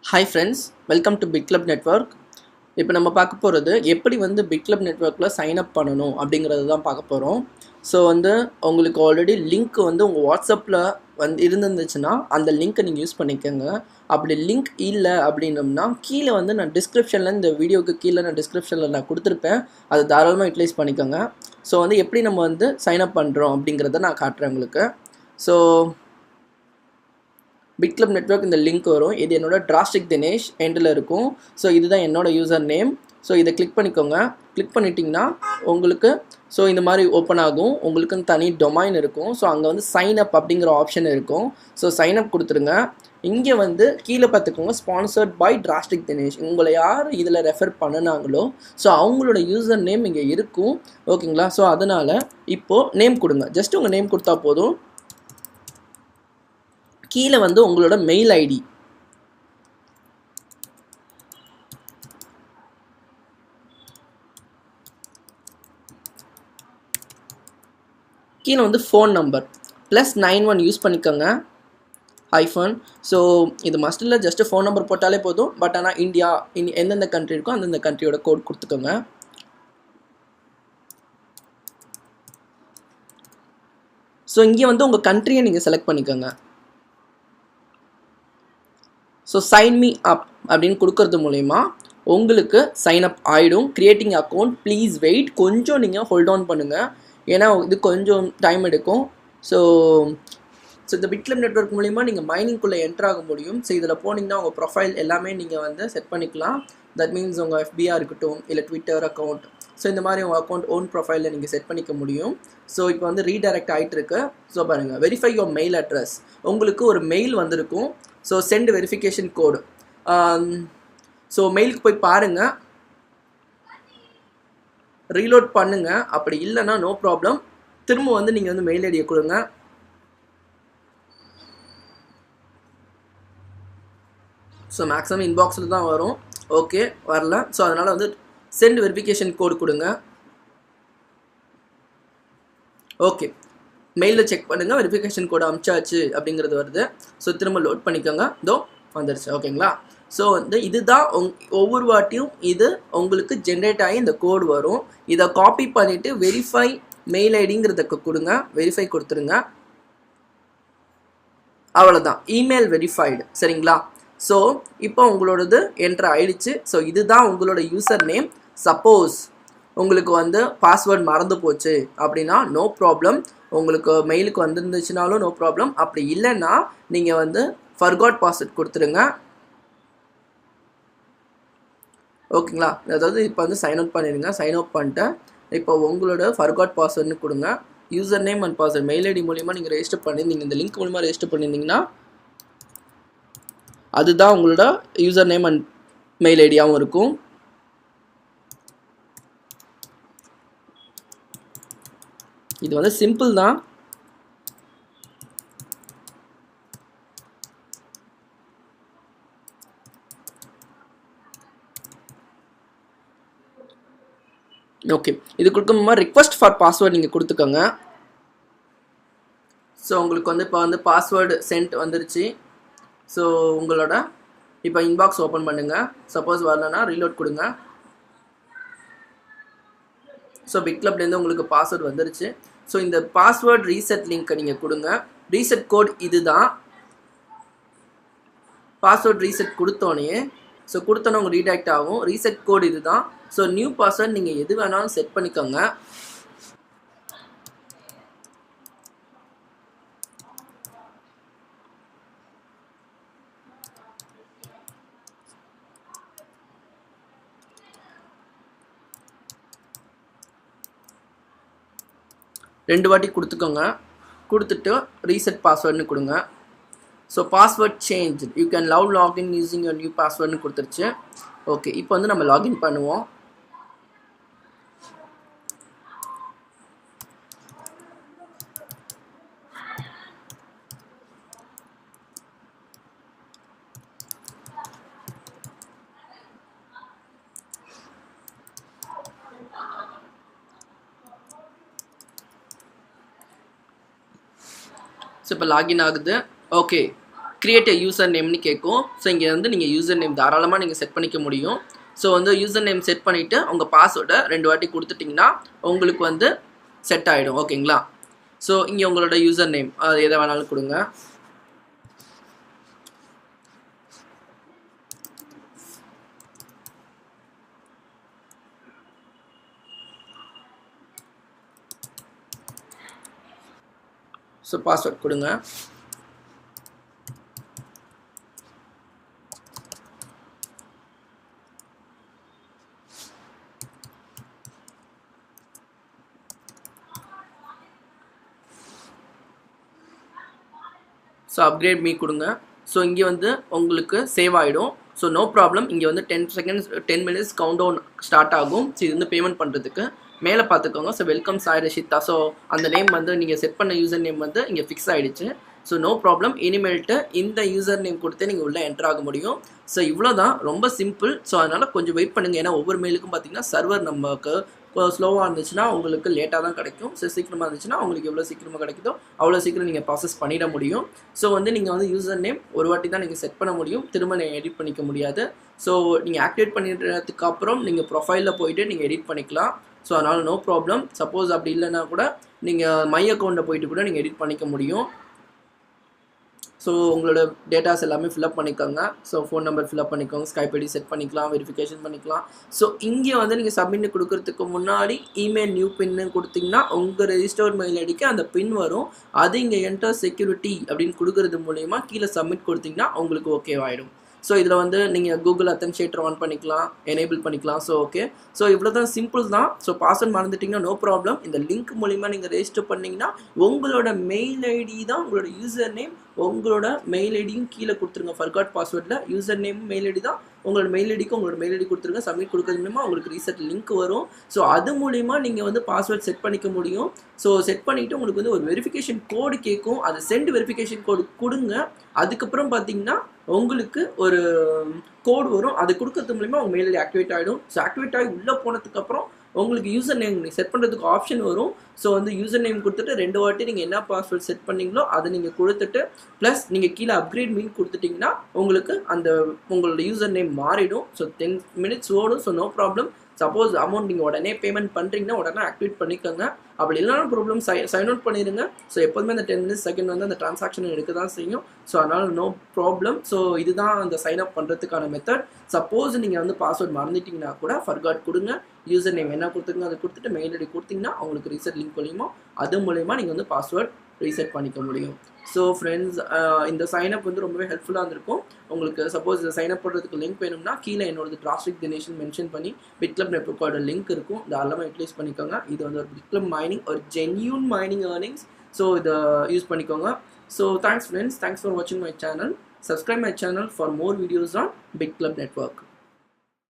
Hi friends, welcome to big club network. இப்போ நம்ம பார்க்க போகிறது எப்படி பிக் கிளப் நெட்வொர்க்கில் சைன் அப் பண்ணணும் அப்படிங்கிறது தான் பார்க்க போகிறோம். ஸோ உங்களுக்கு ஆல்ரெடி லிங்க் உங்கள் வாட்ஸ்அப்பில் இருந்துச்சுன்னா அந்த லிங்க்கை நீங்கள் யூஸ் பண்ணிக்கோங்க. அப்படி லிங்க் இல்லை அப்படின்னம்னா கீழே நான் டிஸ்கிரிப்ஷனில் இந்த வீடியோவுக்கு கீழே நான் டிஸ்கிரிப்ஷனில் நான் கொடுத்துருப்பேன். அதை தாராளமாக யூட்டிலைஸ் பண்ணிக்கோங்க. ஸோ எப்படி நம்ம சைன் அப் பண்ணுறோம் அப்படிங்கிறத நான் காட்டுறேன் உங்களுக்கு. ஸோ பிக் கிளப் நெட்வொர்க் இந்த லிங்க் வரும். இது என்னோட டிராஸ்டிக் தினேஷ் எண்டில் இருக்கும். ஸோ இதுதான் என்னோட யூசர் நேம். ஸோ இதை கிளிக் பண்ணிக்கோங்க. கிளிக் பண்ணிட்டீங்கன்னா உங்களுக்கு இந்த மாதிரி ஓப்பன் ஆகும். உங்களுக்குன்னு தனி டொமைன் இருக்கும். ஸோ அங்கே சைன் அப் அப்படிங்கிற ஆப்ஷன் இருக்கும். ஸோ சைன் அப் கொடுத்துருங்க. இங்கே கீழே பார்த்துக்கோங்க, ஸ்பான்சர்ட் பை டிராஸ்டிக் தினேஷ். உங்களை யார் இதில் ரெஃபர் பண்ணினாங்களோ ஸோ அவங்களோட யூசர் நேம் இங்கே இருக்கும். ஓகேங்களா? ஸோ அதனால் இப்போது நேம் கொடுங்க. ஜஸ்ட் உங்கள் நேம் கொடுத்தா போதும். கீழே உங்களோட மெயில் ஐடி, கீழே ஃபோன் நம்பர் +91 யூஸ் பண்ணிக்கோங்க, ஐஃபோன். ஸோ இது மஸ்ட் இல்லை, ஜஸ்ட்டு ஃபோன் நம்பர் போட்டாலே போதும். பட் ஆனால் இந்தியா எந்தெந்த கண்ட்ரி இருக்கோ அந்தந்த கண்ட்ரியோட கோட் கொடுத்துக்கோங்க. ஸோ இங்கே உங்கள் கண்ட்ரியை நீங்கள் செலக்ட் பண்ணிக்கோங்க. ஸோ சைன் மீ அப் அப்படின்னு கொடுக்கறது மூலயமா உங்களுக்கு சைன் அப் ஆகிடும். கிரியேட்டிங் அக்கௌண்ட், ப்ளீஸ் வெயிட், கொஞ்சம் நீங்கள் ஹோல்ட் ஆன் பண்ணுங்கள். ஏன்னா இது கொஞ்சம் டைம் எடுக்கும். ஸோ இந்த பிக் கிளப் நெட்வொர்க் மூலிமா நீங்கள் மைனிங்குள்ளே என்ட்ரு ஆக முடியும். ஸோ இதில் போனீங்கன்னா உங்கள் ப்ரொஃபைல் எல்லாமே நீங்கள் செட் பண்ணிக்கலாம். தட் மீன்ஸ் உங்கள் FBA இருக்கட்டும், இல்லை ட்விட்டர் அக்கௌண்ட், ஸோ இந்த மாதிரி உங்கள் அக்கௌண்ட் ஓன் ப்ரொஃபைலில் நீங்கள் செட் பண்ணிக்க முடியும். ஸோ இப்போ ரீடைரக்ட் ஆகிட்டு இருக்கு. ஸோ பாருங்கள், வெரிஃபை யுவர் மெயில் அட்ரஸ். உங்களுக்கு ஒரு மெயில் வந்திருக்கும். So sent verification code. So மெயிலுக்கு போய் பாருங்கள், ரீலோட் பண்ணுங்கள். அப்படி இல்லைன்னா நோ ப்ராப்ளம், திரும்ப நீங்கள் மெயில் ஐடியை கொடுங்க. ஸோ மேக்ஸிமம் இன்பாக்ஸில் தான் வரும். ஓகே, வரல. ஸோ அதனால் சென்ட் வெரிஃபிகேஷன் கோடு கொடுங்க. ஓகே, மெயிலில் செக் பண்ணுங்கள், வெரிஃபிகேஷன் கோடு அமிச்சாச்சு அப்படிங்கிறது வருது. ஸோ திரும்ப லோட் பண்ணிக்கோங்க. இதோ வந்துடுச்சு. ஓகேங்களா? ஸோ இதுதான் ஒவ்வொரு வாட்டியும் இது உங்களுக்கு ஜென்ரேட் ஆகி இந்த கோடு வரும். இதை காப்பி பண்ணிவிட்டு வெரிஃபை மெயில் ஐடிங்கிறதுக்கு கொடுங்க. வெரிஃபை கொடுத்துருங்க. அவ்வளோதான், இமெயில் வெரிஃபைடு. சரிங்களா? ஸோ இப்போ உங்களோடது என்ட்ரு ஆயிடுச்சு. ஸோ இதுதான் உங்களோட யூசர் நேம். சப்போஸ் உங்களுக்கு பாஸ்வேர்ட் மறந்து போச்சு அப்படின்னா நோ ப்ராப்ளம். உங்களுக்கு மெயிலுக்கு வந்துருந்துச்சுனாலும் நோ ப்ராப்ளம். அப்படி இல்லைன்னா நீங்கள் ஃபர்காட் பாஸ்வேர்ட் கொடுத்துருங்க. ஓகேங்களா? அதாவது இப்போ சைன் அவுட் பண்ணிடுங்க. சைன் அவுட் பண்ணிட்டு இப்போ உங்களோட ஃபர்காட் பாஸ்வேர்ட்னு கொடுங்க. User name and password mail ID மூலிமா நீங்கள் ரெஜிஸ்டர் பண்ணியிருந்தீங்க, இந்த லிங்க் மூலிமா ரெஜிஸ்டர் பண்ணியிருந்தீங்கன்னா அதுதான் உங்களோட யூசர் நேம் அண்ட் மெயில் ஐடியாகவும் இருக்கும். இது சிம்பிள் தான். ஓகே, இது கொடுக்கும்போது ரிக்வெஸ்ட் ஃபார் பாஸ்வேர்டு நீங்கள் கொடுத்துக்கோங்க. ஸோ உங்களுக்கு இப்போ பாஸ்வேர்டு சென்ட் வந்துருச்சு. ஸோ உங்களோட இப்போ இன்பாக்ஸ் ஓப்பன் பண்ணுங்கள். சப்போஸ் வரலன்னா ரீலோட் கொடுங்க. ஸோ பிக் கிளப்லேருந்து உங்களுக்கு பாஸ்வேர்டு வந்துருச்சு. ஸோ இந்த பாஸ்வேர்டு ரீசெட் லிங்க்கை நீங்கள் கொடுங்க. ரீசெட் கோட் இது தான். பாஸ்வேர்டு ரீசெட் கொடுத்தோன்னே உங்களுக்கு ரீடாக்ட் ஆகும். ரீசெட் கோட் இது தான். ஸோ நியூ பாஸ்வேர்டு நீங்கள் எது வேணாலும் செட் பண்ணிக்கோங்க. ரெண்டு வாட்டி கொடுத்துக்கோங்க. கொடுத்துட்டு ரீசெட் பாஸ்வேர்டுன்னு கொடுங்க. So password change, you can login using your new பாஸ்வேர்டுன்னு கொடுத்துருச்சு. ஓகே, இப்போ நம்ம லாகின் பண்ணுவோம். ஸோ இப்போ லாகின் ஆகுது. ஓகே, கிரியேட் a யூசர் நேம்னு கேட்கும். ஸோ இங்கே வந்து நீங்கள் யூசர் நேம் தாராளமாக நீங்கள் செட் பண்ணிக்க முடியும். ஸோ வந்து யூசர் நேம் செட் பண்ணிவிட்டு உங்கள் பாஸ்வேர்டை 2 வாட்டி கொடுத்துட்டிங்கன்னா உங்களுக்கு வந்து செட் ஆகிடும். ஓகேங்களா? ஸோ இங்கே உங்களோட யூசர் நேம் அது எதை வேணாலும் கொடுங்க. ஸோ பாஸ்வேர்ட் கொடுங்க. ஸோ அப்கிரேட் மீ கொடுங்க. ஸோ இங்கே வந்து உங்களுக்கு சேவ் ஆகிடும். So no problem. இங்கே வந்து 10 seconds 10 minutes count down start ஆகும். ஸோ இது வந்து பேமெண்ட் பண்ணுறதுக்கு மேலே பார்த்துக்கோங்க. So welcome Sai Rashida. So அந்த நேம் வந்து நீங்கள் செட் பண்ண யூசர் நேம் வந்து இங்கே ஃபிக்ஸ் ஆகிடுச்சு. So no problem. இனிமேல்ட்டு இந்த யூசர் நேம் கொடுத்து நீங்கள் உள்ளே என்டர் ஆக முடியும். ஸோ இவ்வளோ தான், ரொம்ப சிம்பிள். ஸோ அதனால் கொஞ்சம் வெயிட் பண்ணுங்கள். ஏன்னா ஒவ்வொரு மெயிலுக்கும் பார்த்தீங்கன்னா சர்வர் நமக்கு ஸ்லோவாக இருந்துச்சுன்னா உங்களுக்கு லேட்டாக தான் கிடைக்கும். ஸோ சீக்கிரமாக இருந்துச்சுன்னா உங்களுக்கு எவ்வளோ சீக்கிரமாக கிடைக்குதோ அவ்வளோ சீக்கிரம் நீங்கள் ப்ராசஸ் பண்ணிட முடியும். ஸோ வந்து நீங்கள் வந்து யூசர் நேம் ஒரு வாட்டி தான் நீங்கள் செட் பண்ண முடியும், திரும்ப நீங்கள் எடிட் பண்ணிக்க முடியாது. ஸோ நீங்கள் ஆக்டிவேட் பண்ணிடுறதுக்கு அப்புறம் நீங்கள் ப்ரொஃபைலில் போயிட்டு நீங்கள் எடிட் பண்ணிக்கலாம். ஸோ அதனால் நோ ப்ராப்ளம். சப்போஸ் அப்படி இல்லைன்னா கூட நீங்கள் மை அக்கௌண்ட்டில் போயிட்டு கூட நீங்கள் எடிட் பண்ணிக்க முடியும். ஸோ உங்களோட டேட்டாஸ் எல்லாமே ஃபில்அப் பண்ணிக்கோங்க. ஸோ ஃபோன் நம்பர் ஃபில்அப் பண்ணிக்கோங்க, ஸ்கைப் ஐடி செட் பண்ணிக்கலாம், வெரிஃபிகேஷன் பண்ணிக்கலாம். ஸோ இங்கே வந்து நீங்கள் சப்மிட் கொடுக்கறதுக்கு முன்னாடி இமெயில் நியூ பின்னு கொடுத்தீங்கன்னா உங்கள் ரெஜிஸ்டர்ட் மெயில் ஐடிக்கு அந்த பின் வரும். அது இங்கே என்டர் செக்யூரிட்டி அப்படின்னு கொடுக்கறது மூலயமா கீழே சப்மிட் கொடுத்தீங்கன்னா உங்களுக்கு ஓகேவாயிடும். ஸோ இதில் வந்து நீங்கள் கூகுள் அத்தன்ஷியேட்டர் ஆன் பண்ணிக்கலாம், எனேபிள் பண்ணிக்கலாம். So okay. ஸோ இவ்வளோ தான், சிம்பிள் தான். ஸோ பாஸ்வேர்ட் மறந்துட்டிங்கன்னா நோ ப்ராப்ளம். இந்த லிங்க் மூலிமா நீங்கள் ரெஜிஸ்டர் பண்ணிங்கன்னா உங்களோட மெயில் ஐடி தான் உங்களோட யூசர் நேம். உங்களோட மெயில் ஐடியும் கீழே கொடுத்துருங்க. ஃபர்காட் பாஸ்வேர்டில் யூசர் நேம் மெயில் ஐடி தான் உங்களோட மெயில் ஐடிக்கு உங்களோட மெயில் ஐடி கொடுத்துருங்க. சப்மிட் கொடுக்கறது மூலமா உங்களுக்கு ரீசெட் லிங்க் வரும். ஸோ அது மூலிமா நீங்கள் வந்து பாஸ்வேர்ட் செட் பண்ணிக்க முடியும். ஸோ செட் பண்ணிவிட்டு உங்களுக்கு வந்து ஒரு வெரிஃபிகேஷன் கோடு கேட்கும். அது சென்ட் வெரிஃபிகேஷன் கோடு கொடுங்க. அதுக்கப்புறம் பார்த்தீங்கன்னா உங்களுக்கு ஒரு கோடு வரும். அது கொடுக்கறது மூலிமா உங்கள் மெயில் ஐடி ஆக்டிவேட் ஆகிடும். ஸோ ஆக்டிவேட் ஆகி உள்ளே போனதுக்கப்புறம் உங்களுக்கு யூசர் நேம் செட் பண்ணுறதுக்கு ஆப்ஷன் வரும். ஸோ வந்து யூசர் நேம் கொடுத்துட்டு 2 வாட்டி நீங்கள் என்ன பாஸ்வேர்ட் செட் பண்ணீங்களோ அதை நீங்கள் கொடுத்துட்டு ப்ளஸ் நீங்கள் கீழே அப்கிரேட் மீன் கொடுத்துட்டிங்கன்னா உங்களுக்கு அந்த உங்களோட யூசர் நேம் மாறிடும். ஸோ 10 மினிட்ஸ் ஓடும். So no problem. Suppose amount நீங்கள் உடனே பேமெண்ட் பண்ணுறீங்கன்னா உடனே ஆக்டிவேட் பண்ணிக்கோங்க. அப்படி இல்லைனா ப்ராப்ளம் சைன் அவுட் பண்ணிடுங்க. ஸோ எப்போதுமே அந்த 10 மினிட்ஸ் செகண்ட் வந்து அந்த ட்ரான்சாக்ஷன் எடுக்க தான் செய்யும். ஸோ அதனால் நோ ப்ராப்ளம். ஸோ இதுதான் அந்த சைன் அப் பண்ணுறதுக்கான மெத்தட். சப்போஸ் நீங்கள் வந்து பாஸ்வேர்ட் மறந்துட்டிங்கன்னா கூட ஃபர்காட் கொடுங்க. யூசர் நேம் என்ன கொடுத்துருங்க அதை கொடுத்துட்டு மெயில் ஐடி கொடுத்தீங்கன்னா அவங்களுக்கு ரீசெட் லிங்க் மூலியமோ அது மூலயமா நீங்கள் வந்து பாஸ்வேர்ட் ரீசெட் பண்ணிக்க முடியும். ஸோ ஃப்ரெண்ட்ஸ், இந்த சைனப் வந்து ரொம்பவே ஹெல்ப்ஃபுல்லாக இருந்திருக்கும். உங்களுக்கு சப்போஸ் இந்த சைனப் பண்ணுறதுக்கு லிங்க் வேணும்னா கீழே என்னோட டிராஸ்டிக் தினேஷன் மென்ஷன் பண்ணி பிட்கிளப் நெட்வொர்க்கோட லிங்க் இருக்கும். தாராளமாக யூட்டிலைஸ் பண்ணிக்கோங்க. இது வந்து ஒரு பிட்கிளப் மைனிங், ஒரு ஜென்யூன் மைனிங் ஏர்னிங்ஸ். ஸோ இதை யூஸ் பண்ணிக்கோங்க. So thanks friends, thanks for வாட்சிங் my channel. Subscribe my channel for more videos on BitClub Network.